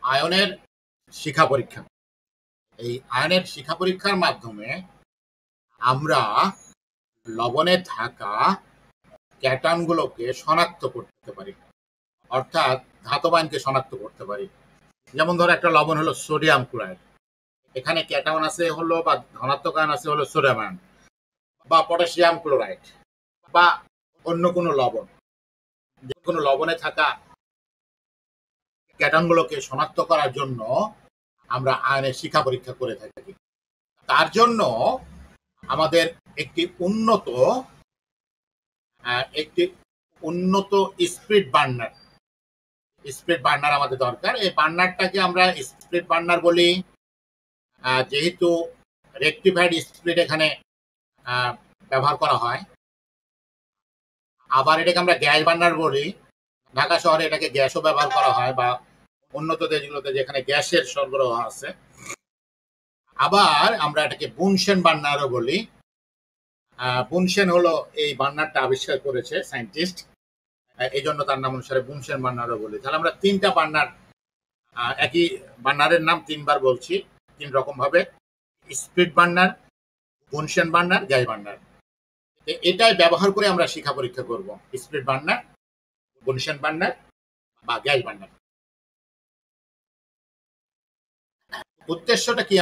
আয়নের শিখা পরীক্ষা। এই আয়নের শিখা পরীক্ষার মাধ্যমে আমরা লবণে থাকা ক্যাটায়নগুলোকে শনাক্ত করতে পারি, অর্থাৎ ধাতব আয়নকে শনাক্ত করতে পারি। যেমন ধরো একটা লবণ হলো সোডিয়াম ক্লোরাইড, এখানে ক্যাটায়ন আছে হলো বা ধনাত্মক আয়ন আছে হলো সোডিয়াম আয়ন বা পটাশিয়াম ক্লোরাইড বা অন্য কোনো লবণ। যে কোনো লবণে থাকা ক্যাটায়নগুলোকে শনাক্ত করার জন্য আমরা আয়নের শিখা পরীক্ষা করে থাকি। তার জন্য আমাদের একটি উন্নত স্পিড বার্নার আমাদের দরকার। এই বার্নারটাকে আমরা স্পিড বার্নার বলি, যেহেতু রেকটিফাইড স্পিড এখানে ব্যবহার করা হয়। আবার এটাকে আমরা গ্যাস বার্নার বলি, ঢাকা শহরে এটাকে গ্যাসও ব্যবহার করা হয় বা উন্নত দেশগুলোতে যেখানে গ্যাসের সরবরাহ আছে। আবার আমরা এটাকে বুনশেন বার্নারও বলি। বুনশেন হলো এই বার্নারটা আবিষ্কার করেছে সায়েন্টিস্ট, এই জন্য তার নাম অনুসারে বুনশেন বার্নারও বলি। তাহলে আমরা তিনটা বার্নার, একই বার্নারের নাম তিনবার বলছি তিন রকম ভাবে: speed burner, Bunsen burner, gas burner. এটাই ব্যবহার করে আমরা শিখা পরীক্ষা করব, স্পিড বার্নার, বুনশেন বার্নার বা গ্যাস বার্নার। উদ্দেশ্যটা কি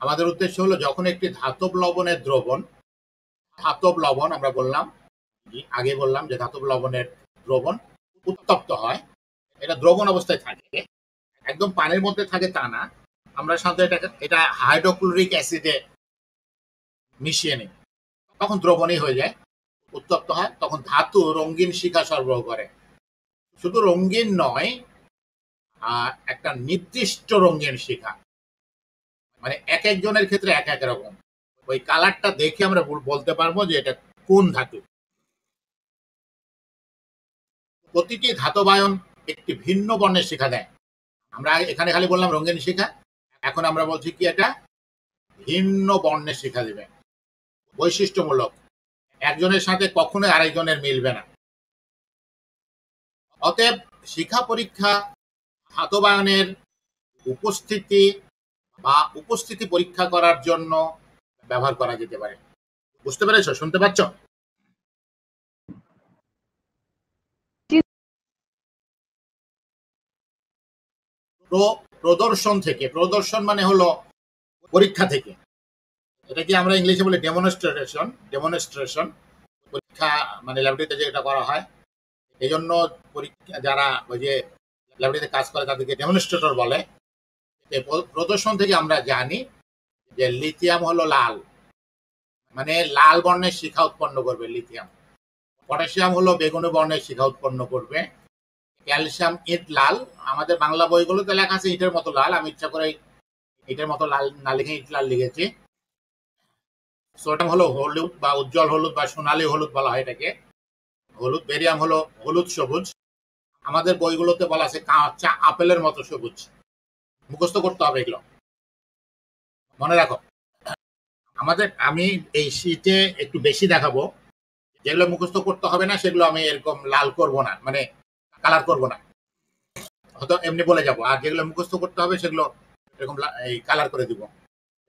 আমাদের উদ্দেশ্য হলো যখন একটি ধাতব লবণের ধাতব লবণ আমরা আগে বললাম যে ধাতব লবণের দ্রবণ উত্তপ্ত হয়, এটা দ্রবণ অবস্থায় থাকে, একদম পানির মধ্যে থাকে তা না। আমরা সাধারণত এটা হাইড্রোক্লোরিক অ্যাসিডে মিশিয়ে নিই, তখন দ্রবণই হয়ে যায়, উত্তপ্ত হয়। তখন ধাতু রঙিন শিখা সরবরাহ করে। শুধু রঙিন নয়, একটা নির্দিষ্ট রঙিন শিখা, মানে এক একজনের ক্ষেত্রে এক এক রকম। ওই কালারটা দেখে আমরা বলতে পারবো যে এটা কোন ধাতু। প্রতিটি ধাতব আয়ন একটি ভিন্ন বর্ণের শিখা দেয়। আমরা এখানে খালি বললাম রঙিন শিখা, এখন আমরা বলছি কি এটা ভিন্ন বর্ণের শিখা দিবে, বৈশিষ্ট্যমূলক, একজনের সাথে কখনোই আরেকজনের মিলবে না। অতএব শিখা পরীক্ষা ধাতব আয়নের উপস্থিতি পরীক্ষা করার জন্য ব্যবহার করা যেতে পারে। বুঝতে পেরেছ? শুনতে পাচ্ছ? প্রদর্শন মানে হলো পরীক্ষা থেকে, এটা কি আমরা ইংলিশে বলি ডেমনস্ট্রেশন। পরীক্ষা মানে ল্যাবরেটরিতে যেটা করা হয়, এই জন্য পরীক্ষা যারা ওই যে ল্যাবরেটরিতে কাজ করে তাদেরকে ডেমনস্ট্রেটর বলে। প্রদর্শন থেকে আমরা জানি যে লিথিয়াম হলো লাল, মানে লাল বর্ণের শিখা উৎপন্ন করবে লিথিয়াম। পটাশিয়াম হলো বেগুনি বর্ণের শিখা উৎপন্ন করবে। ক্যালসিয়াম ইট লাল, আমাদের বাংলা বইগুলোতে লেখা আছে ইটের মতো লাল, আমি ইচ্ছা করে ইটের মতো লাল না লিখে ইট লাল লিখেছি। সোডিয়াম হলো হলুদ বা উজ্জ্বল হলুদ বা সোনালী হলুদ বলা হয় এটাকে, হলুদ। বেরিয়াম হলো হলুদ সবুজ, আমাদের বইগুলোতে বলা আছে কাঁচা আপেলের মতো সবুজ। মুখস্থ করতে হবে এগুলো, মনে রাখো। আমি এই শীটে একটু বেশি দেখাবো, যেগুলো মুখস্থ করতে হবে না সেগুলো আমি এরকম লাল করব না, মানে কালার করব না, হয়তো এমনি বলে যাব। আর যেগুলো মুখস্থ করতে হবে সেগুলো এরকম এই কালার করে দিব।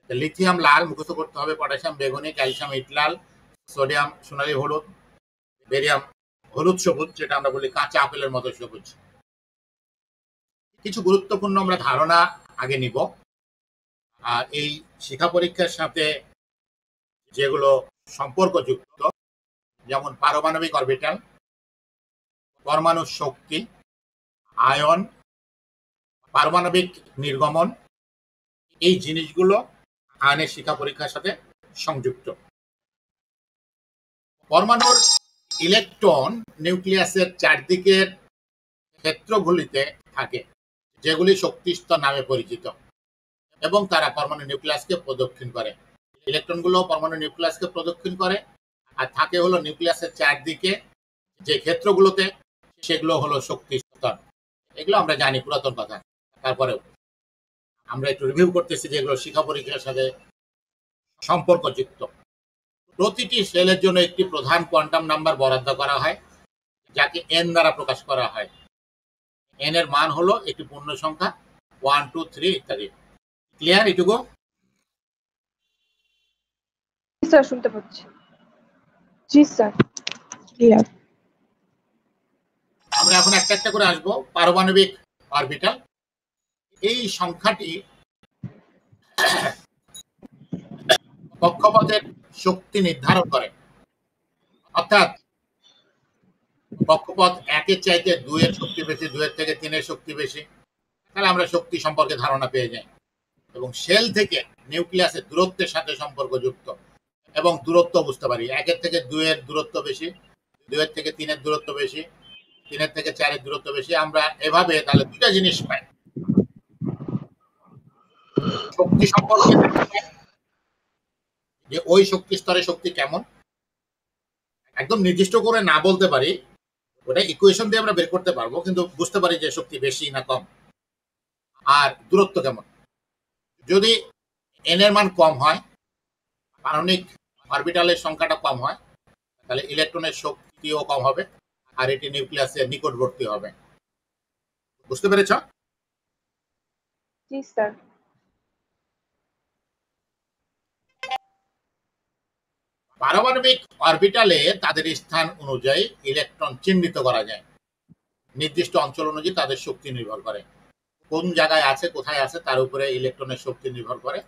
লিথিয়াম লাল মুখস্থ করতে হবে, পটাশিয়াম বেগুনি, ক্যালসিয়াম ইট লাল, সোডিয়াম সোনালী হলুদ, বেরিয়াম হলুদ সবুজ, যেটা আমরা বলি কাঁচা আপেলের মতো সবুজ। কিছু গুরুত্বপূর্ণ আমরা ধারণা আগে নিব। আর এই শিখা পরীক্ষার সাথে যেগুলো সম্পর্কযুক্ত, যেমন পারমাণবিক অরবিটাল, পরমাণু শক্তি, আয়ন, পারমাণবিক নির্গমন, এই জিনিসগুলো আয়নের শিখা পরীক্ষার সাথে সংযুক্ত। পরমাণুর ইলেকট্রন নিউক্লিয়াসের চারদিকের ক্ষেত্রগুলিতে থাকে, যেগুলি শক্তি স্তর নামে পরিচিত, এবং তারা পরমাণু নিউক্লিয়াসকে প্রদক্ষিণ করে। ইলেকট্রনগুলো পরমাণু নিউক্লিয়াসকে প্রদক্ষিণ করে, আর থাকে হলো নিউক্লিয়াসের চারদিকে যে ক্ষেত্রগুলোতে, সেগুলো হলো শক্তি স্তর। এগুলো আমরা জানি পুরাতন কথা, তারপরেও আমরা একটু রিভিউ করতেছি যেগুলো শিখা পরীক্ষার সাথে সম্পর্কযুক্ত। প্রতিটি সেলের জন্য একটি প্রধান কোয়ান্টাম নাম্বার বরাদ্দ করা হয়, যাকে এন দ্বারা প্রকাশ করা হয়। এন এর মান হলো একটি পূর্ণ সংখ্যা 1 2 3 ইত্যাদি। ক্লিয়ার এটুকু? স্যার শুনতে পাচ্ছি। জি স্যার ক্লিয়ার। আমরা এখন একটা একটা করে আসবো। পারমাণবিক অরবিটাল, এই সংখ্যাটি কক্ষপথের শক্তি নির্ধারণ করে। অর্থাৎ কক্ষপথ 1 এর চাইতে 2 এর শক্তি বেশি, 2 এর থেকে 3 এর শক্তি বেশি, তাহলে আমরা শক্তি সম্পর্কে ধারণা পেয়ে যাই। এবং শেল থেকে নিউক্লিয়াসের দূরত্বের সাথে সম্পর্কযুক্ত এবং দূরত্ব বুঝতে পারি। 1 এর থেকে 2 এর দূরত্ব বেশি, 2 এর থেকে 3 এর দূরত্ব বেশি, 3 এর থেকে 4 এর দূরত্ব বেশি। আমরা এভাবে তাহলে দুটা জিনিস পাই। শক্তি সম্পর্কে যে ওই শক্তি স্তরে শক্তি কেমন, একদম নির্দিষ্ট করে না বলতে পারি, ওটা ইকুয়েশন দিয়ে আমরা বের করতে পারবো, কিন্তু বুঝতে পারি যে শক্তি বেশি না কম। আর দূরত্ব কেমন, যদি এন এর মান কম হয়, পারমাণবিক অরবিটালের সংখ্যাটা কম হয়, তাহলে ইলেকট্রনের শক্তিও কম হবে আর এটি নিউক্লিয়াসের নিকটবর্তী হবে। বুঝতে পেরেছ? জি স্যার। পারমাণবিক অরবিটালে তাদের স্থান অনুযায়ী ইলেকট্রন চিহ্নিত করা যায়। নির্দিষ্ট অঞ্চল অনুযায়ী তাদের শক্তি নির্ভর করে, কোন জায়গায় আছে কোথায় আছে তার উপরে ইলেকট্রনের শক্তি নির্ভর করে,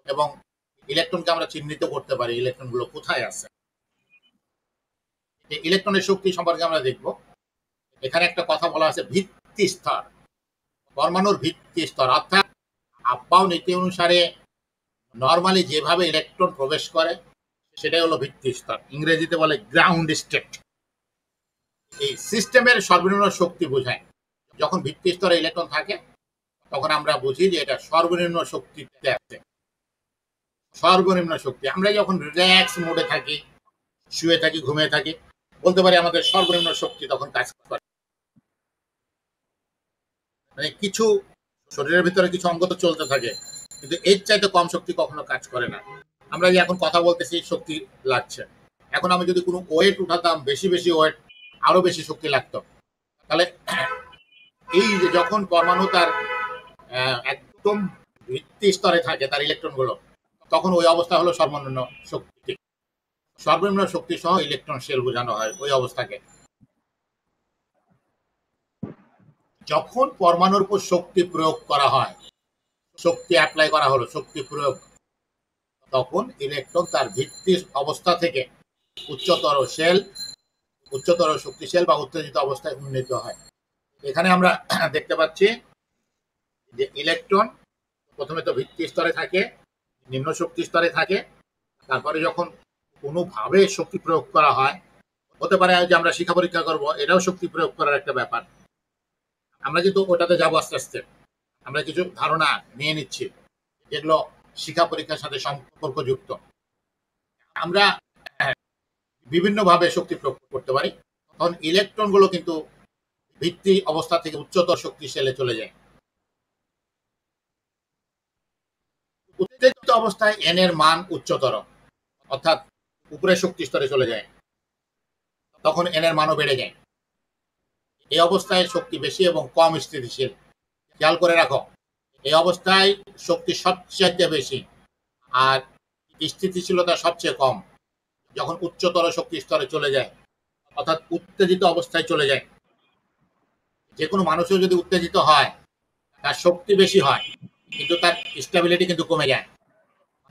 এবং ইলেকট্রনকে আমরা চিহ্নিত করতে পারি ইলেকট্রনগুলো কোথায় আছে। ইলেকট্রনের শক্তি সম্পর্কে আমরা দেখব। এখানে একটা কথা বলা আছে ভিত্তি স্তর, পরমাণুর ভিত্তি স্তর, অর্থাৎ আব্বাও নীতি অনুসারে নর্মালি যেভাবে ইলেকট্রন প্রবেশ করে সেটাই হলো ভিত্তি স্তর, ইংরেজিতে বলে গ্রাউন্ড স্টেট। এই সিস্টেমের সর্বনিম্ন শক্তি বোঝায়। যখন ভিত্তি স্তরে ইলেকট্রন থাকে তখন আমরা বুঝি যে এটা সর্বনিম্ন শক্তিতে আছে। সর্বনিম্ন শক্তি, আমরা যখন রিল্যাক্স মোডে থাকি, শুয়ে থাকি, ঘুমিয়ে থাকি, বলতে পারি আমাদের সর্বনিম্ন শক্তি তখন কাজ করে। মানে কিছু শরীরের ভিতরে কিছু অঙ্গ তো চলতে থাকে, কিন্তু এর চাইতে কম শক্তি কখনো কাজ করে না। আমরা যে এখন কথা বলতেছি শক্তি লাগছে, এখন আমি যদি কোনো ওয়েট উঠাতাম, বেশি বেশি ওয়েট, আরো বেশি শক্তি লাগতো। তাহলে এই যে যখন পরমাণু তার একদম ভিত্তি স্তরে থাকে তার ইলেকট্রন গুলো, তখন ওই অবস্থা হলো সর্বনিম্ন শক্তি। সর্বনিম্ন শক্তি সহ ইলেকট্রন শেল বোঝানো হয় ওই অবস্থাকে। যখন পরমাণুর উপর শক্তি প্রয়োগ করা হয়, শক্তি অ্যাপ্লাই করা হলো, শক্তি প্রয়োগ, তখন ইলেকট্রন তার ভিত্তি অবস্থা থেকে উচ্চতর শেল, উচ্চতর শক্তি শেল বা উত্তেজিত অবস্থায় উন্নীত হয়। এখানে আমরা দেখতে পাচ্ছি যে ইলেকট্রন প্রথমে তো ভিত্তি স্তরে থাকে, নিম্ন শক্তি স্তরে থাকে, তারপরে যখন কোনোভাবে শক্তি প্রয়োগ করা হয়, হতে পারে যে আমরা শিক্ষা পরীক্ষা করব, এটাও শক্তি প্রয়োগ করার একটা ব্যাপার। আমরা কিন্তু ওটাতে যাবো আস্তে আস্তে, আমরা কিছু ধারণা নিয়ে নিচ্ছি যেগুলো শিক্ষা পরীক্ষার সাথে সম্পর্কযুক্ত। আমরা বিভিন্নভাবে শক্তি প্রয়োগ করতে পারি, তখন ইলেকট্রন গুলো কিন্তু ভিত্তি অবস্থা থেকে উচ্চতর শক্তি শেলে চলে যায়। উত্তেজিত অবস্থায় এন এর মান উচ্চতর, অর্থাৎ উপরের শক্তি স্তরে চলে যায়, তখন এন এর মানও বেড়ে যায়। এই অবস্থায় শক্তি বেশি এবং কম স্থিতিশীল। খেয়াল করে রাখো, এই অবস্থায় শক্তি সবচেয়ে বেশি আর স্থিতিশীলতা সবচেয়ে কম যখন উচ্চতর শক্তি স্তরে চলে যায়, অর্থাৎ উত্তেজিত অবস্থায় চলে যায়। যে কোনো মানুষও যদি উত্তেজিত হয়, তার শক্তি বেশি হয় কিন্তু তার স্টেবিলিটি কিন্তু কমে যায়,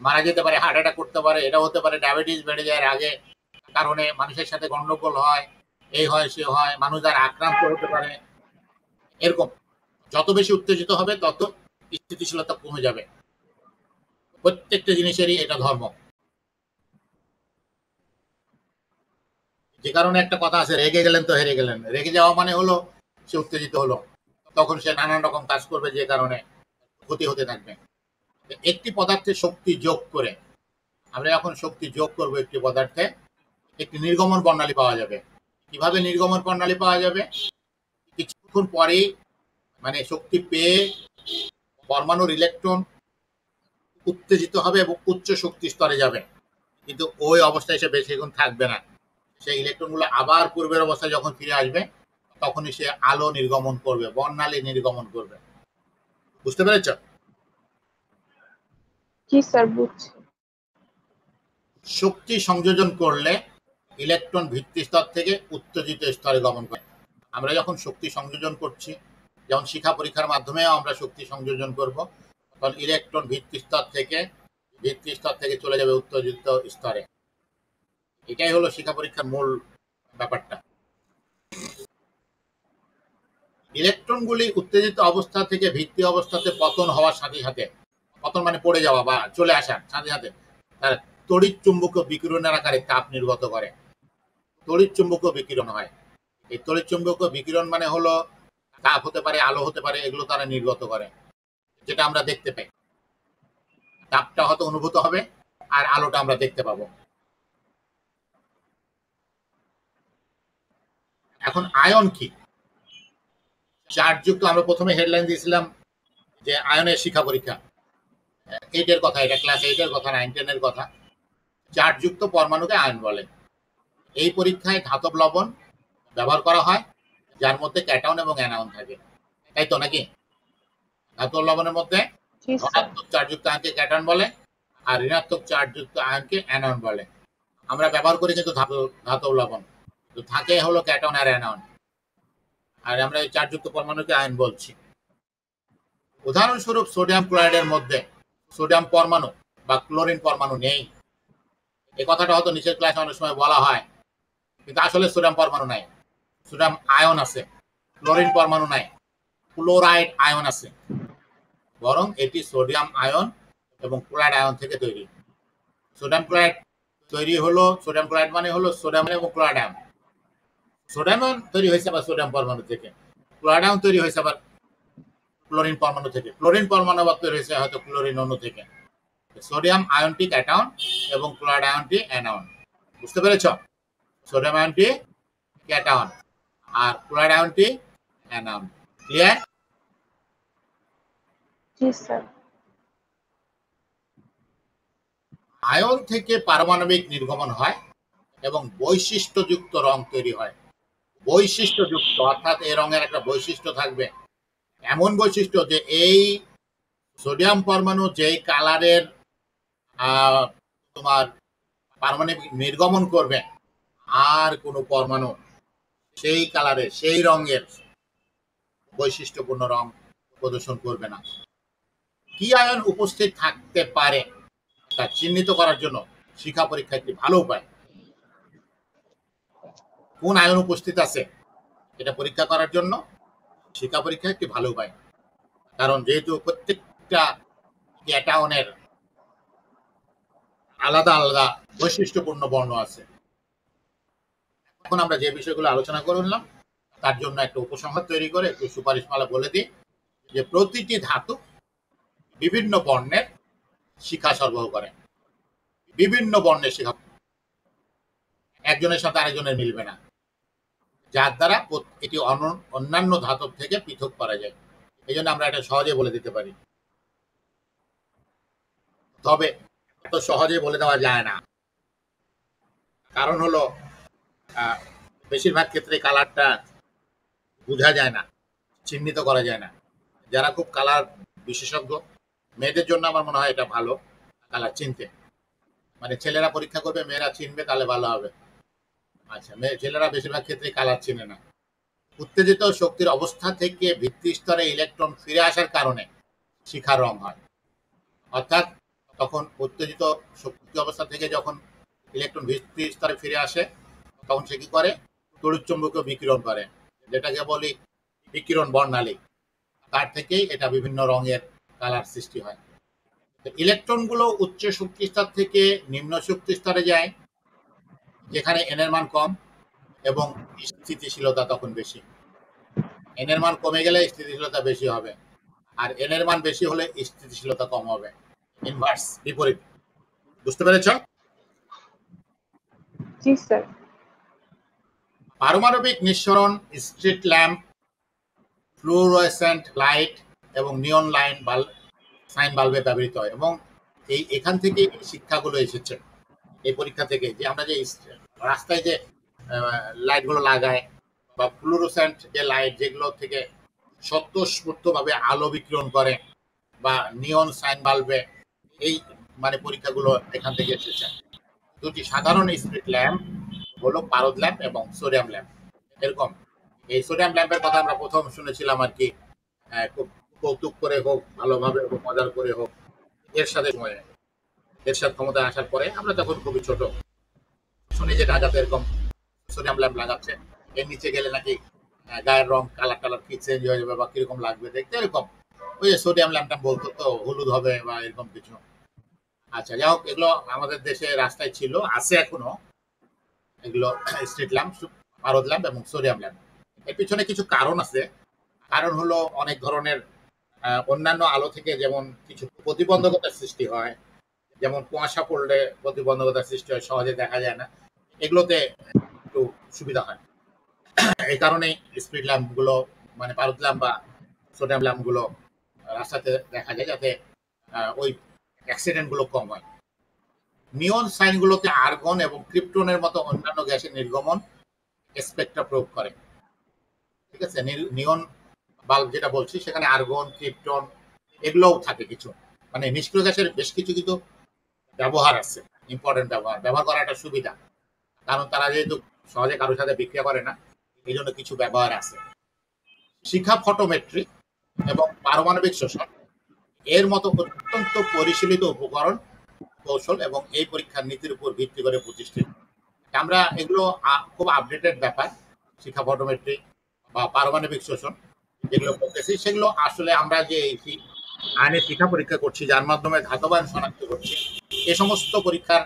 মারা যেতে পারে, হার্ট অ্যাটাক করতে পারে, এটা হতে পারে ডায়াবেটিস বেড়ে যায় আগে কারণে, মানুষের সাথে গন্ডগোল হয়, এই হয় সে হয়, মানুষ দ্বারা আক্রান্ত হতে পারে। এরকম যত বেশি উত্তেজিত হবে তত স্থিতিশীলতা কমে যাবে। প্রত্যেকটা জিনিসেরই এটা ধর্ম। যে কারণে একটা কথা আছে, রেগে গেলেন তো হেরে গেলেন। রেগে যাওয়া মানে হলো সে উত্তেজিত হলো, তখন সে নানান রকম কাজ করবে যে কারণে ক্ষতি হতে থাকবে। একটি পদার্থে শক্তি যোগ করে, আমরা যখন শক্তি যোগ করবো একটি পদার্থে, একটি নির্গমন প্রণালী পাওয়া যাবে। কিভাবে নির্গমন প্রণালী পাওয়া যাবে? কিছুক্ষণ পরেই মানে শক্তি পেয়ে পরমাণুর ইলেকট্রন উত্তেজিত হবে এবং উচ্চ শক্তি স্তরে যাবে, কিন্তু ওই অবস্থায় সে বেশিক্ষণ থাকবে না। সেই ইলেকট্রনগুলো আবার পূর্বের অবস্থায় যখন ফিরে আসবে তখনই সে আলো নির্গমন করবে, বর্ণালী নির্গমন করবে। বুঝতে পেরেছ? জি স্যার, বুঝছি। শক্তি সংযোজন করলে ইলেকট্রন ভিত্তি স্তর থেকে উত্তেজিত স্তরে গমন করে। আমরা যখন শক্তি সংযোজন করছি, যেমন শিখা পরীক্ষার মাধ্যমেও আমরা শক্তি সংযোজন করব, তখন ইলেকট্রন ভিত্তি স্তর থেকে চলে যাবে উত্তেজিত স্তরে। এটাই হলো শিখা পরীক্ষার মূল ব্যাপারটা। ইলেকট্রনগুলি উত্তেজিত অবস্থা থেকে ভিত্তি অবস্থাতে পতন হওয়ার সাথে সাথে, পতন মানে পড়ে যাওয়া বা চলে আসার সাথে সাথে, তার তড়িৎ চুম্বকীয় বিকিরণের আকারে তাপ নির্গত করে। তড়িৎ চুম্বকীয় বিকিরণ হয়। এই তড়িৎ চুম্বকীয় বিকিরণ মানে হলো তাপ হতে পারে, আলো হতে পারে, এগুলো তারা নির্গত করে, যেটা আমরা দেখতে পাই। তাপটা হয়তো অনুভূত হবে আর আলোটা আমরা দেখতে পাবো। এখন আয়ন কি? চার্জযুক্ত, আমরা প্রথমে হেডলাইন দিয়েছিলাম যে আয়নের শিখা পরীক্ষা, 8 এর কথা, এটা ক্লাস 8 এর কথা, 9 10 এর কথা। চার্জযুক্ত পরমাণুকে আয়ন বলে। এই পরীক্ষায় ধাতব লবণ ব্যবহার করা হয় যার মধ্যে ক্যাটায়ন এবং অ্যানায়ন থাকে, তাই তো নাকি? ধাতব লবণের মধ্যে জি স্যার। ধনাত্মক চার্জযুক্ত আয়নকে ক্যাটায়ন বলে আর ঋণাত্মক চার্জযুক্ত আয়নকে অ্যানায়ন বলে। আমরা ব্যবহার করি কিন্তু ধাতব লবণ, তো থাকে হলো ক্যাটায়ন আর অ্যানায়ন, আর আমরা এই চার্জযুক্ত পরমাণুকে আয়ন বলছি। উদাহরণস্বরূপ সোডিয়াম ক্লোরাইডের মধ্যে সোডিয়াম পরমাণু বা ক্লোরিন পরমাণু নেই। এই কথাটা হয়তো নিচের ক্লাসে অনেক সময় বলা হয়, কিন্তু আসলে সোডিয়াম পরমাণু নাই, সোডিয়াম আয়ন আছে, ক্লোরিন পরমাণু নাই, ক্লোরাইড আয়ন আছে। বরং এটি সোডিয়াম আয়ন এবং ক্লোরাইড আয়ন থেকে তৈরি। সোডিয়াম ক্লোরাইড তৈরি হলো, সোডিয়াম ক্লোরাইড মানে হলো সোডিয়াম এবং ক্লোরাইড আয়ন। সোডিয়াম আয়ন তৈরি হয়েছে আবার সোডিয়াম পরমাণু থেকে, ক্লোরাইড আয়ন তৈরি হয়েছে আবার ক্লোরিন পরমাণু থেকে, ক্লোরিন পরমাণু আবার তৈরি হয়েছে হয়তো ক্লোরিন অণু থেকে। সোডিয়াম আয়নটি ক্যাটায়ন এবং ক্লোরাইড আয়নটি অ্যানায়ন। বুঝতে পেরেছ? সোডিয়াম আয়নটি ক্যাটায়ন আর ক্লোরাইড আয়নটি অ্যানায়ন। ক্লিয়ার? জি স্যার। আয়ন থেকে পারমাণবিক নির্গমন হয় এবং বৈশিষ্ট্যযুক্ত রং তৈরি হয়। বৈশিষ্ট্যযুক্ত অর্থাৎ এই রঙের একটা বৈশিষ্ট্য থাকবে, এমন বৈশিষ্ট্য যে এই সোডিয়াম পরমাণু যেই কালারের তোমার পারমাণবিক নির্গমন করবে, আর কোনো পরমাণু সেই কালারের সেই রঙের বৈশিষ্ট্যপূর্ণ রং প্রদর্শন করবে না। কি আয়ন উপস্থিত থাকতে পারে তা চিহ্নিত করার জন্য শিখা পরীক্ষা একটি ভালো উপায়। কোন আয়ন উপস্থিত আছে এটা পরীক্ষা করার জন্য শিখা পরীক্ষা একটি ভালো উপায়। কারণ যেহেতু প্রত্যেকটা ক্যাটায়নের আলাদা আলাদা বৈশিষ্ট্যপূর্ণ বর্ণ আছে। এখন আমরা যে বিষয়গুলো আলোচনা করলাম তার জন্য একটা উপসংহার তৈরি করে একটু সুপারিশমালা বলে দিই যে প্রতিটি ধাতু বিভিন্ন বর্ণের শিখা সরবরাহ করে। বিভিন্ন বর্ণের শিখা একজনের সাথে আরেকজনের মিলবে না, যার দ্বারা এটি অন্যান্য ধাতব থেকে পৃথক করা যায়। এই জন্য আমরা এটা সহজে বলে দিতে পারি। তবে এত সহজে বলে দেওয়া যায় না, কারণ হলো বেশিরভাগ ক্ষেত্রে কালারটা বোঝা যায় না, চিহ্নিত করা যায় না। যারা খুব কালার বিশেষজ্ঞ, মেয়েদের জন্য আমার মনে হয় এটা ভালো কালার চিনতে, মানে ছেলেরা পরীক্ষা করবে, মেয়েরা চিনবে, তাহলে ভালো হবে। আচ্ছা, ছেলেরা বেশিরভাগ ক্ষেত্রে কালার চিনে না। উত্তেজিত শক্তির অবস্থা থেকে ভিত্তি স্তরে ইলেকট্রন ফিরে আসার কারণে শিখার রং হয়। অর্থাৎ তখন উত্তেজিত শক্তি অবস্থা থেকে যখন ইলেকট্রন ভিত্তি স্তরে ফিরে আসে, তখন সে কি করে? তড়িৎচুম্বকীয় বিকিরণ করে, যেটাকে বলি বিকিরণ বর্ণালী। তার থেকেই এটা বিভিন্ন রঙের কালার সৃষ্টি হয়। ইলেকট্রনগুলো উচ্চ শক্তি স্তর থেকে নিম্ন শক্তি স্তরে যায়, যেখানে এন এর মান কম এবং স্থিতিশীলতা তখন বেশি। এন এর মান কমে গেলে স্থিতিশীলতা বেশি হবে, আর এন এর মান বেশি হলে স্থিতিশীলতা কম হবে। ইনভার্স, বিপরীত। বুঝতে পেরেছ? জি স্যার। পারমাণবিক নিঃসরণ স্ট্রিট ল্যাম্প, ফ্লুরোসেন্ট লাইট এবং নিয়ন লাইন বাল্ব, সাইন বাল্বে ব্যবহৃত হয়। এবং এখান থেকে শিক্ষাগুলো এসেছে, এই পরীক্ষা থেকে, যে আমরা যে রাস্তায় যে লাইটগুলো লাগাই বা ফ্লুরোসেন্ট যে লাইট যেগুলো থেকে স্বতঃস্ফূর্তভাবে আলো বিকিরণ করে, বা নিয়ন সাইন বাল্বে, এই মানে পরীক্ষাগুলো এখান থেকে এসেছে। দুটি সাধারণ স্পিড ল্যাম্প হলো পারদ ল্যাম্প এবং সোডিয়াম ল্যাম্প। এরকম এই সোডিয়াম ল্যাম্পের কথা আমরা প্রথম শুনেছিলাম আর কি, খুব কৌতুক করে হোক, ভালোভাবে হোক, মজার করে হোক, এরশাদ ক্ষমতায় আসার পরে আমরা তখন খুবই ছোট শুনি যে ঢাকাতে এরকম সোডিয়াম ল্যাম্প লাগাচ্ছে, এর নিচে গেলে নাকি গায়ের রং কালার টালার কি চেঞ্জ হয়ে যাবে বা কিরকম লাগবে দেখতে, এরকম ওই যে সোডিয়াম ল্যাম্পটা বলতো তো হলুদ হবে বা এরকম কিছু। আচ্ছা, যাই হোক, এগুলো আমাদের দেশে রাস্তায় ছিল, আছে এখনো এগুলো স্ট্রিট ল্যাম্প, পারদ ল্যাম্প এবং সোডিয়াম ল্যাম্প। এর পিছনে কিছু কারণ আছে। কারণ হলো অনেক ধরনের অন্যান্য আলো থেকে যেমন কিছু প্রতিবন্ধকতার সৃষ্টি হয়, যেমন কুয়াশা পড়লে প্রতিবন্ধকতার সৃষ্টি হয়, সহজে দেখা যায় না, এগুলোতে একটু সুবিধা হয়। এই কারণে স্পিড ল্যাম্প গুলো মানে পারদ ল্যাম্প বা সোডিয়াম ল্যাম্প গুলো রাস্তাতে দেখা যায়, যাতে ওই অ্যাক্সিডেন্ট গুলো কম হয়। নিয়ন সাইন গুলোতে আর্গন এবং ক্রিপ্টনের মতো অন্যান্য গ্যাসের নির্গমন স্পেকট্রা প্রয়োগ করে। ঠিক আছে, নিয়ন বাল্ব যেটা বলছি সেখানে আর্গন, ক্রিপ্টন এগুলোও থাকে কিছু, মানে নিষ্ক্রিয় গ্যাসের বেশ কিছু কিন্তু ব্যবহার আছে, ইম্পর্টেন্ট ব্যবহার করা একটা সুবিধা, কারণ তারা যেহেতু সহজে কারোর সাথে বিক্রিয়া করে না, এই জন্য কিছু ব্যবহার আছে। শিখা ফটোমেট্রি এবং পারমাণবিক শোষণ এর মতো অত্যন্ত পরিশীলিত উপকরণ, কৌশল এবং এই পরীক্ষার নীতির উপর ভিত্তি করে প্রতিষ্ঠিত। আমরা এগুলো খুব আপডেটেড ব্যাপার, শিখা ফটোমেট্রি বা পারমাণবিক শোষণ যেগুলো করতেছি, সেগুলো আসলে আমরা যে আইনের শিক্ষা পরীক্ষা করছি, যার মাধ্যমে ধাতবায়ন শনাক্ত করছি, এ সমস্ত পরীক্ষার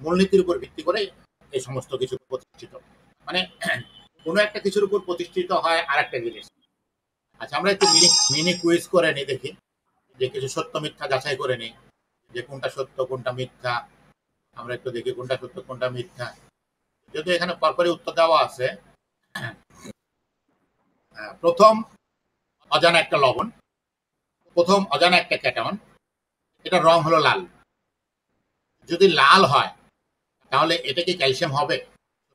মূলনীতির উপর ভিত্তি করে এই সমস্ত কিছু প্রতিষ্ঠিত, মানে কোনো একটা কিছুর উপর প্রতিষ্ঠিত হয় আর একটা জিনিস। আচ্ছা, আমরা একটু মিনি কুইজ করে নিই, দেখি যে কিছু সত্য মিথ্যা যাচাই করে নিই, যে কোনটা সত্য কোনটা মিথ্যা। আমরা একটু দেখি কোনটা সত্য কোনটা মিথ্যা, যদি এখানে পরপরই উত্তর দেওয়া আছে। প্রথম অজানা একটা লবণ, প্রথম অজানা একটা ক্যাটায়ন, এটা রং হলো লাল। যদি লাল হয় তাহলে এটা কি ক্যালসিয়াম হবে?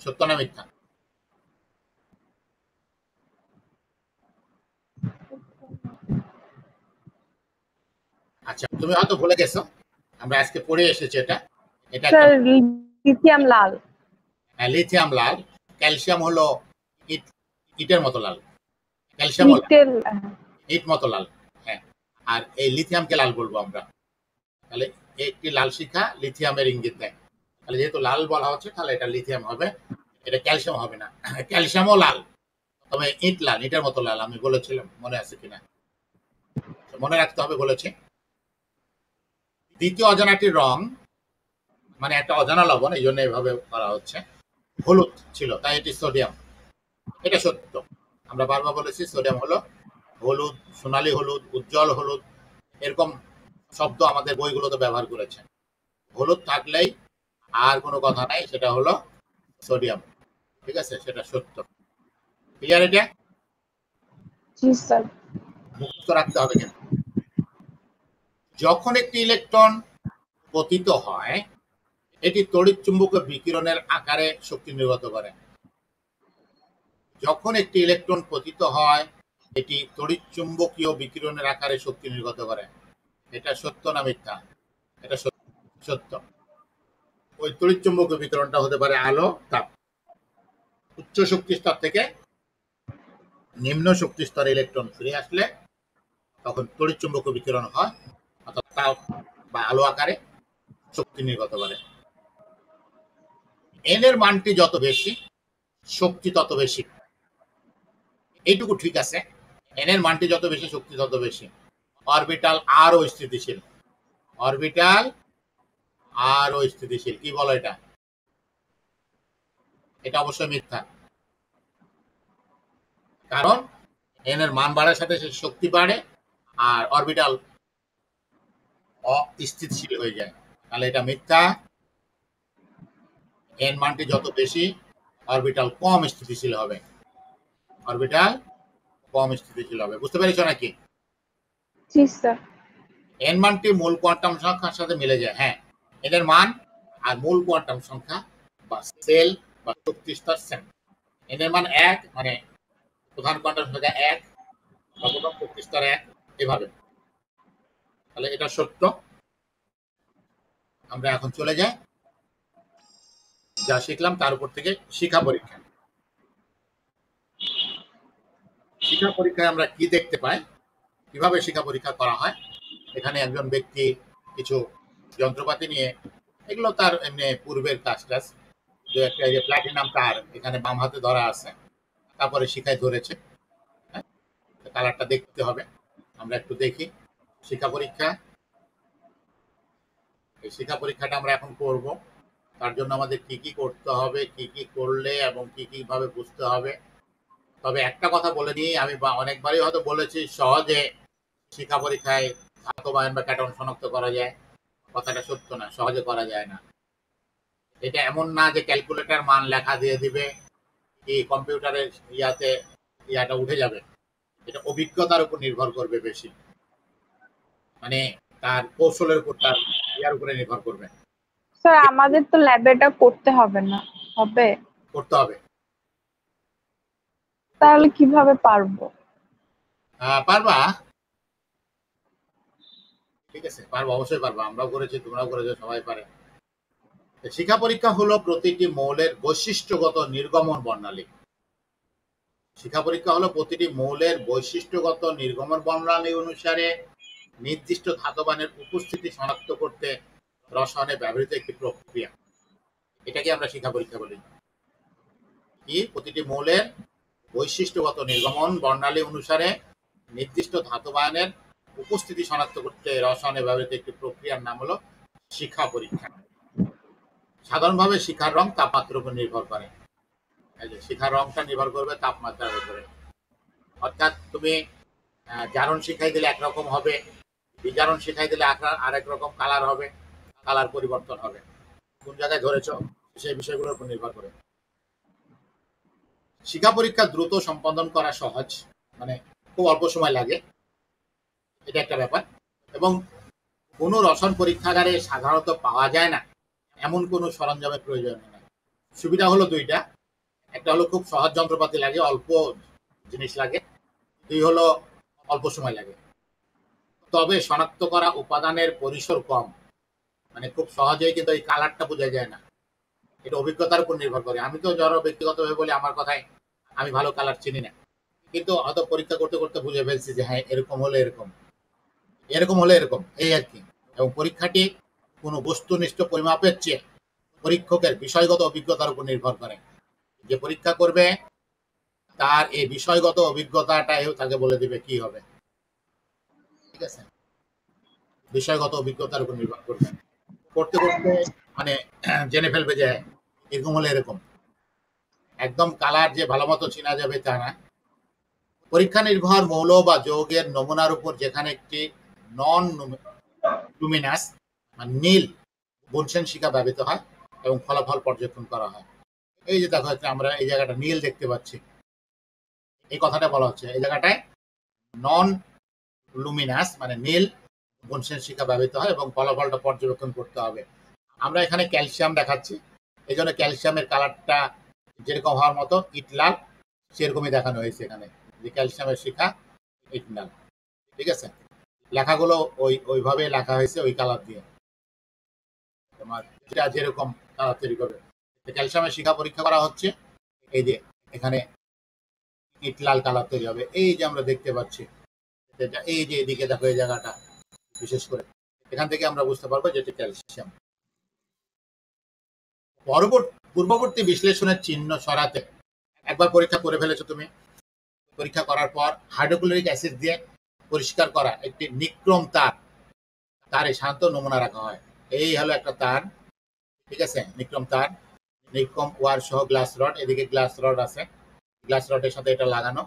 সত্য না মিথ্যা? আচ্ছা, তুমি হয়তো ভুলে গেছো, আমরা আজকে পড়ে এসেছি এটা। এটা স্যার লিথিয়াম লাল। লিথিয়াম লাল, ক্যালসিয়াম হলো ইট, ইটের মতো লাল, ক্যালসিয়াম হলো নিকেল। ইট মতো লাল। হ্যাঁ, আর এই লিথিয়ামকে লাল বলবো আমরা। তাহলে একটি লাল শিখা লিথিয়ামের ইঙ্গিত দেয়, তাহলে যেহেতু লাল বলা হচ্ছে তাহলে এটা লিথিয়াম হবে, এটা ক্যালসিয়াম হবে না। ক্যালসিয়ামও লাল, তবে ইট লাল, ইটের মতো লাল, আমি বলেছিলাম, মনে আছে কিনা মনে রাখতে হবে, বলেছি। দ্বিতীয় অজানাটির রং মানে একটা অজানা লবণ, এই জন্য এইভাবে করা হচ্ছে, হলুদ ছিল, তাই এটি সোডিয়াম। এটা সত্য, আমরা বারবার বলেছি সোডিয়াম হলো হলুদ, সোনালী হলুদ, উজ্জ্বল হলুদ, এরকম শব্দ আমাদের বইগুলোতে ব্যবহার করেছে। হলুদ থাকলেই আর কোনো কথা নাই, সেটা হলো সোডিয়াম। ঠিক আছে, সেটা সত্য। ক্লিয়ার? এটা জি স্যার। মুক্ত রাখতে হবে। কিন্তু যখন একটি ইলেকট্রন পতিত হয়, এটি তড়িৎ চুম্বকীয় বিকিরণের আকারে শক্তি নির্গত করে। যখন একটি ইলেকট্রন পতিত হয়, এটি তড়িৎ চুম্বকীয় বিকিরণের আকারে শক্তি নির্গত করে। এটা সত্য না মিথ্যা? এটা সত্য। ওই তড়িৎ চুম্বকীয় বিকিরণটা হতে পারে আলো, তাপ। উচ্চ শক্তি স্তর থেকে নিম্ন শক্তি স্তরে ইলেকট্রন ফিরে আসলে তখন তড়িৎ চুম্বকীয় বিকিরণ হয়, অর্থাৎ তাপ বা আলো আকারে শক্তি নির্গত করে। এন এর মানটি যত বেশি, শক্তি তত বেশি। এইটুকু ঠিক আছে, এন এর মানটি যত বেশি, শক্তি তত বেশি। অরবিটাল আরও স্থিতিশীল, অরবিটাল আরও স্থিতিশীল। কি বলো এটা? এটা অবশ্যই মিথ্যা, কারণ এন এর মান বাড়ার সাথে শক্তি বাড়ে আর অরবিটাল অস্থিতিশীল হয়ে যায়, তাহলে এটা মিথ্যা। এন মানটি যত বেশি, অরবিটাল কম স্থিতিশীল হবে, অরবিটাল কম স্থিতিশীল হবে। বুঝতে পেরেছো নাকি? জি স্যার। এন মানটি মূল কোয়ান্টাম সংখ্যার সাথে মিলে যায়। হ্যাঁ, এদের মান আর মূল কোয়ান্টাম সংখ্যা বা সেল বা শক্তি স্তর সেম, n এর মান 1 মানে প্রধান কোয়ান্টাম সংখ্যা 1 বা প্রথম শক্তি স্তর 1 এভাবে। তাহলে এটা সত্য। আমরা এখন চলে যাই যা শিখলাম তার উপর থেকে শিক্ষা পরীক্ষা। শিক্ষা পরীক্ষায় আমরা কি দেখতে পাই, কিভাবে শিক্ষা পরীক্ষা করা হয়। এখানে একজন ব্যক্তি কিছু যন্ত্রপাতি নিয়ে, এগুলো তার এমনি পূর্বের কাজ টাজ, যে একটা এই যে প্লাটিনাম তার এখানে বাম হাতে ধরা আছে, তারপরে শিখায় ধরেছে। হ্যাঁ, কালারটা দেখতে হবে। আমরা একটু দেখি শিক্ষা পরীক্ষা। এই শিক্ষা পরীক্ষাটা আমরা এখন করব। তার জন্য আমাদের কি কি করতে হবে, কি কি করলে এবং কি কি ভাবে বুঝতে হবে। তবে একটা কথা বলে নিই, আমি অনেকবারই হয়তো বলেছি, সহজে শিক্ষা পরীক্ষায় ধাতব আয়ন বা ক্যাটন শনাক্ত করা যায়। কথাটা সত্য না, সহজে করা যায় না। এটা এমন না যে ক্যালকুলেটর মান লেখা দিয়ে দিবে কি কম্পিউটারের ইয়াটা উঠে যাবে। এটা অভিজ্ঞতার উপর নির্ভর করবে বেশি, মানে তার কৌশলের উপর, তার ইয়ার উপরে নির্ভর করবে। স্যার আমাদের তো ল্যাবে এটা করতে হবে না, হবে? করতে হবে। তাহলে কিভাবে পারবো? পারবা, ঠিক আছে, পারবো, অবশ্যই পারবা। আমরাও করেছি, তোমরাও করেছো, সবাই পারে। শিক্ষা পরীক্ষা হলো প্রতিটি মৌলের বৈশিষ্ট্যগত নির্গমন বর্ণালী। শিক্ষা পরীক্ষা হলো প্রতিটি মৌলের বৈশিষ্ট্যগত নির্গমন বর্ণালী অনুসারে নির্দিষ্ট ধাতবানের উপস্থিতি শনাক্ত করতে রসায়নে ব্যবহৃত একটি প্রক্রিয়া। এটাকে আমরা শিক্ষা পরীক্ষা বলি। কি, প্রতিটি মৌলের বৈশিষ্ট্যগত নির্গমন বর্ণালী অনুসারে নির্দিষ্ট ধাতবায়নের উপস্থিতি শনাক্ত করতে রসায়নে ব্যবহৃত একটি প্রক্রিয়ার নাম হলো শিক্ষা পরীক্ষা। সাধারণভাবে শিখার রং তাপমাত্রার উপর নির্ভর করে। এই যে শিখার রংটা নির্ভর করবে তাপমাত্রার উপরে। অর্থাৎ তুমি জারণ শিখাই দিলে একরকম হবে, বিজারণ শিখাই দিলে আরেক রকম কালার হবে, কালার পরিবর্তন হবে। কোন জায়গায় ধরেছ সেই বিষয়গুলোর উপর নির্ভর করে। শিক্ষা পরীক্ষা দ্রুত সম্পাদন করা সহজ, মানে খুব অল্প সময় লাগে, এটা একটা ব্যাপার। এবং কোনো রসায়ন পরীক্ষাগারে সাধারণত পাওয়া যায় না এমন কোনো সরঞ্জামের প্রয়োজন নেই। সুবিধা হলো দুইটা, একটা হলো খুব সহজ যন্ত্রপাতি লাগে, অল্প জিনিস লাগে। দুই হলো অল্প সময় লাগে। তবে শনাক্ত করা উপাদানের পরিসর কম, মানে খুব সহজেই কিন্তু এই কালারটা বোঝা যায় না। এটা অভিজ্ঞতার উপর নির্ভর করে। আমি তো ধরো ব্যক্তিগতভাবে বলি, আমার কথায় আমি ভালো কালার চিনি না, কিন্তু হয়তো পরীক্ষা করতে করতে বুঝে ফেলছি যে হ্যাঁ এরকম হলে এরকম, এরকম হলে এরকম, এই আর কি। এবং পরীক্ষাটি কোনো বস্তুনিষ্ঠ পরিমাপের চেয়ে পরীক্ষকের বিষয়গত অভিজ্ঞতার উপর নির্ভর করে। যে পরীক্ষা করবে তার এই বিষয়গত অভিজ্ঞতাটাই তাকে বলে দিবে কি হবে। ঠিক আছে, বিষয়গত অভিজ্ঞতার উপর নির্ভর করবে। করতে করতে মানে জেনে ফেলবে যে এরকম হলে এরকম। একদম কালার যে ভালো মতো চেনা যাবে তা না। পরীক্ষা নির্ভর মৌল বা যৌগের নমুনার উপর যেখানে একটি নন লুমিনাস মানে নীল বুনসেন শিখা ব্যবহৃত হয় এবং ফলাফল পর্যবেক্ষণ করা হয়। এই যে দেখো, আমরা এই জায়গাটা নীল দেখতে পাচ্ছি, এই কথাটা বলা হচ্ছে। এই জায়গাটায় নন লুমিনাস মানে নীল বুনসেন শিখা ব্যবহৃত হয় এবং ফলাফলটা পর্যবেক্ষণ করতে হবে। আমরা এখানে ক্যালসিয়াম দেখাচ্ছি, এই জন্য ক্যালসিয়ামের কালারটা যেরকম হওয়ার মতো ইট লাল, সেরকমই দেখানো হয়েছে এখানে, যে ক্যালসিয়ামের শিখা ইট লাল। ঠিক আছে, লেখাগুলো ওইভাবে লেখা হয়েছে, ওই কালার দিয়ে। তোমার যেটা যেরকম কালার তৈরি করবে। ক্যালসিয়ামের শিখা পরীক্ষা করা হচ্ছে, এই যে এখানে ইট লাল কালার তৈরি হবে, এই যে আমরা দেখতে পাচ্ছি। এই যে এদিকে দেখো, এই জায়গাটা বিশেষ করে এখান থেকে আমরা বুঝতে পারবো যে এটা ক্যালসিয়াম। পূর্ববর্তী বিশ্লেষণের চিহ্ন সরাতে একবার পরীক্ষা করে ফেলেছো তুমি, পরীক্ষা করার পর হাইড্রোক্লোরিক অ্যাসিড দিয়ে পরিষ্কার করা একটি নিক্রম তারে শান্ত নমুনা রাখা হয়। এই হলো একটা তার, ঠিক আছে, নিক্রম তার, নিক্রম ওয়ার সহ গ্লাস রড, এদিকে গ্লাস রড আছে, গ্লাস রডের সাথে এটা লাগানো।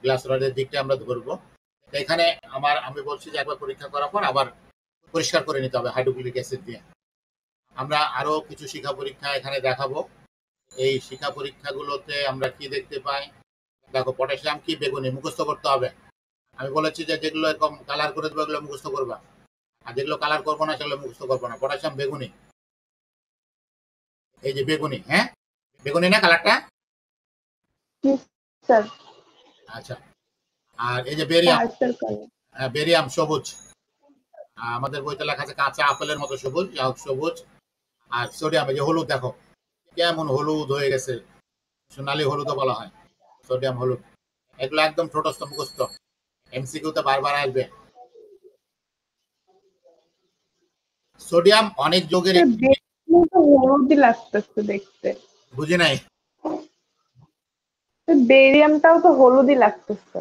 গ্লাস রডের দিকটা আমরা ধরবো। এখানে আমি বলছি যে একবার পরীক্ষা করার পর আবার পরিষ্কার করে নিতে হবে হাইড্রোক্লোরিক অ্যাসিড দিয়ে। আমরা আরো কিছু শিক্ষা পরীক্ষা এখানে দেখাবো। এই শিক্ষা পরীক্ষাগুলোতে আমরা কি দেখতে পাই, দেখো পটাশিয়াম কি বেগুনি মুখস্থ করতে হবে। আমি বলেছি যে যেগুলো এরকম কালার করে দেবো এগুলো মুখস্থ করবা, আর যেগুলো কালার করবো না সেগুলো মুখস্থ করবো না। পটাশিয়াম বেগুনি, এই যে বেগুনি, হ্যাঁ বেগুনি না কালারটা, জি স্যার। আচ্ছা, আর এই যে বেরিয়াম, পার্সেল কালার। বেরিয়াম সবুজ, আমাদের বইতে লেখা আছে কাঁচা আপেলের মতো সবুজ, যা হোক সবুজ। আর সোডিয়াম, এই যে হলুদ, দেখো কেমন হলুদ হয়ে গেছে, সোনালী হলুদও বলা হয়, সোডিয়াম হলুদ। এগুলো একদম ঠোঁটস্থ মুখস্থ, এমসিকিউতে বারবার আসবে। সোডিয়াম অনেক যোগের স্যার বেরিয়াম তো হলুদই লাগতেছে দেখতে। বুঝি নাই। বেরিয়ামটাও তো হলুদই লাগতেছে।